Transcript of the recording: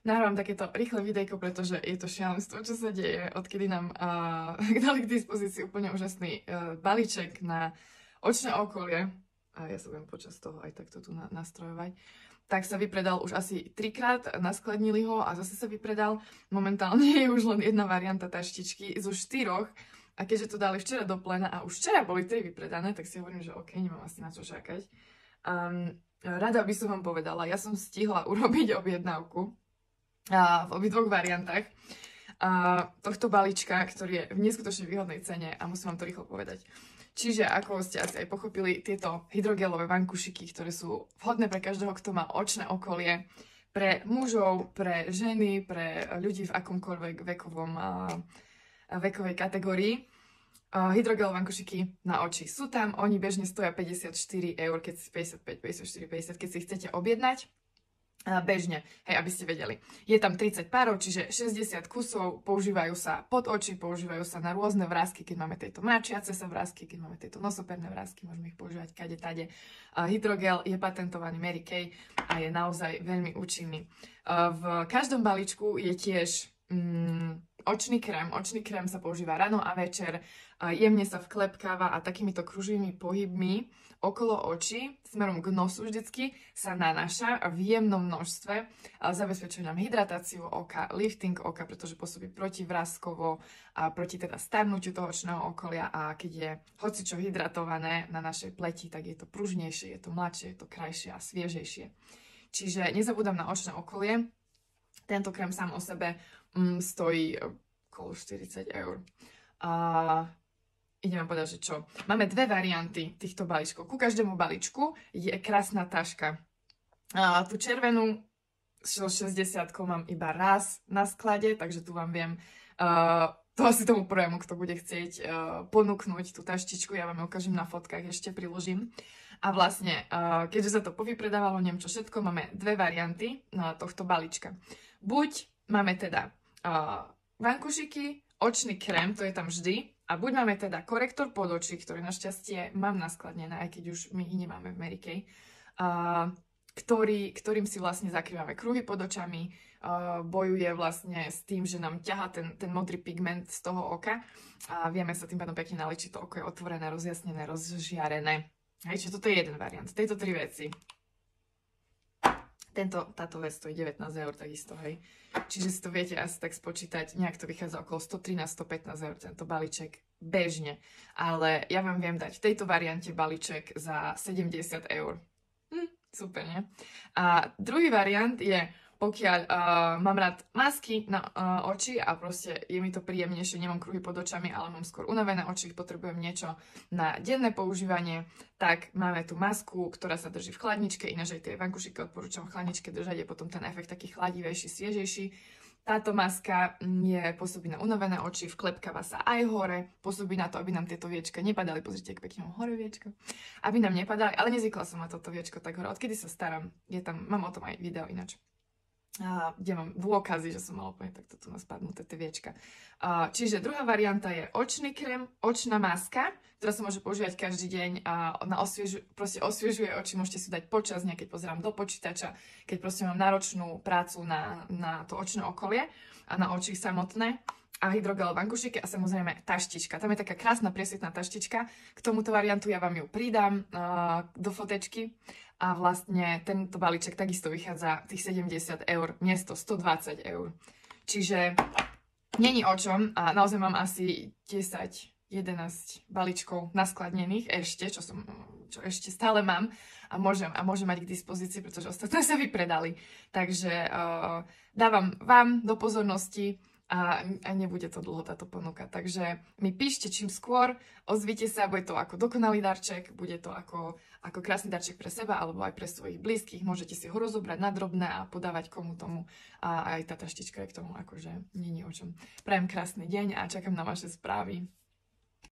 nahrávam takéto rýchle videjko, pretože je to šialenstvo, čo sa deje, odkedy nám dali k dispozícii úplne úžasný balíček na očné okolie. A ja sa budem počas toho aj takto tu nastrojovať. Tak sa vypredal už asi 3-krát, naskladnili ho a zase sa vypredal. Momentálne je už len jedna varianta taštičky zo 4. A keďže to dali včera do plena a už včera boli 3 vypredané, tak si hovorím, že OK, nemám asi na čo čakať. Rada by som vám povedala, ja som stihla urobiť objednávku v obidvoch variantách tohto balíčka, ktorý je v neskutočne výhodnej cene a musím vám to rýchlo povedať. Čiže, ako ste asi aj pochopili, tieto hydrogelové vankušiky, ktoré sú vhodné pre každého, kto má očné okolie, pre mužov, pre ženy, pre ľudí v akomkoľvek vekovej kategórii. Hydrogelové vankušiky na oči sú tam, oni bežne stoja 54 eur, keď si 54, 50, keď si chcete objednať. Bežne, hej, aby ste vedeli. Je tam 30 párov, čiže 60 kusov, používajú sa pod oči, používajú sa na rôzne vrásky, keď máme tieto mračiace sa vrásky, keď máme tieto nosoperné vrásky, môžeme ich používať kade tade. Hydrogel je patentovaný Mary Kay a je naozaj veľmi účinný. V každom balíčku je tiež očný krém. Očný krém sa používa ráno a večer, jemne sa vklepkáva a takýmito kruživými pohybmi okolo očí, smerom k nosu vždycky, sa nanáša v jemnom množstve. Zabezpečuje nám hydratáciu oka, lifting oka, pretože pôsobí protivráskovo a proti teda starnutiu toho očného okolia a keď je hocičo hydratované na našej pleti, tak je to pružnejšie, je to mladšie, je to krajšie a sviežejšie. Čiže nezabúdam na očné okolie. Tento krém sám o sebe stojí okolo 40 eur. Idem vám povedať, že čo. Máme dve varianty týchto balíčkov. Ku každému balíčku je krásna taška. Tú červenú 60 mám iba raz na sklade, takže tu vám viem to asi tomu prvému, kto bude chcieť ponúknuť tú taštičku. Ja vám ju ukážem na fotkách, ešte priložím. A vlastne, keďže sa to povypredávalo, neviem čo všetko, máme dve varianty tohto balíčka. Buď máme teda vankušiky, očný krém, to je tam vždy. A buď máme teda korektor pod oči, ktorý našťastie mám naskladnené, aj keď už my ich nemáme v Mary Kay, ktorým si vlastne zakrývame kruhy pod očami, bojuje vlastne s tým, že nám ťahá ten modrý pigment z toho oka a vieme sa tým pádom pekne naličiť, to oko je otvorené, rozjasnené, rozžiarené. Hej, čiže toto je jeden variant. Tieto tri veci. Táto vec stojí 19 eur takisto, hej. Čiže si to viete asi tak spočítať, nejak to vychádza okolo 113-115 eur tento balíček bežne. Ale ja vám viem dať v tejto variante balíček za 70 eur. Super, nie? A druhý variant je, pokiaľ mám rád masky na oči a proste je mi to príjemnejšie, nemám kruhy pod očami, ale mám skôr unavené oči, potrebujem niečo na denné používanie, tak máme tu masku, ktorá sa drží v chladničke, ináč aj tie vankušiky odporúčam v chladničke držať, je potom ten efekt taký chladivejší, sviežejší. Táto maska pôsobí na unavené oči, vklepkáva sa aj hore, pôsobí na to, aby nám tieto viečka nepadali. Pozrite, ako pekne mám hore viečko. Aby nám nepadali, ale nezvykla som na toto viečko tak hore. Odkedy sa starám, mám o tom aj video ináč. Kde mám dôkazy, že som mala úplne takto tu naspadnuté tie viečka. Čiže druhá varianta je očný krém, očná maska, ktorá sa môže používať každý deň a proste osviežuje oči, môžete si dať počas dňa, keď pozerám do počítača, keď proste mám náročnú prácu na to očné okolie a na oči samotné. A hydrogel vankušiky a samozrejme taštička. Tam je taká krásna priesvitná taštička. K tomuto variantu ja vám ju pridám do fotečky. A vlastne tento balíček takisto vychádza tých 70 eur, miesto 120 eur. Čiže není o čom a naozaj mám asi 10-11 balíčkov naskladnených ešte, čo ešte stále mám a môžem mať k dispozícii, pretože ostatné sa vypredali. Takže dávam vám do pozornosti a nebude to dlho táto ponuka. Takže mi píšte čím skôr, ozvite sa, bude to ako dokonalý darček, bude to ako krásny darček pre seba alebo aj pre svojich blízkych. Môžete si ho rozobrať na drobné a podávať komu tomu. A aj tá taštička je k tomu akože nie o čom. Prajem krásny deň a čakám na vaše správy.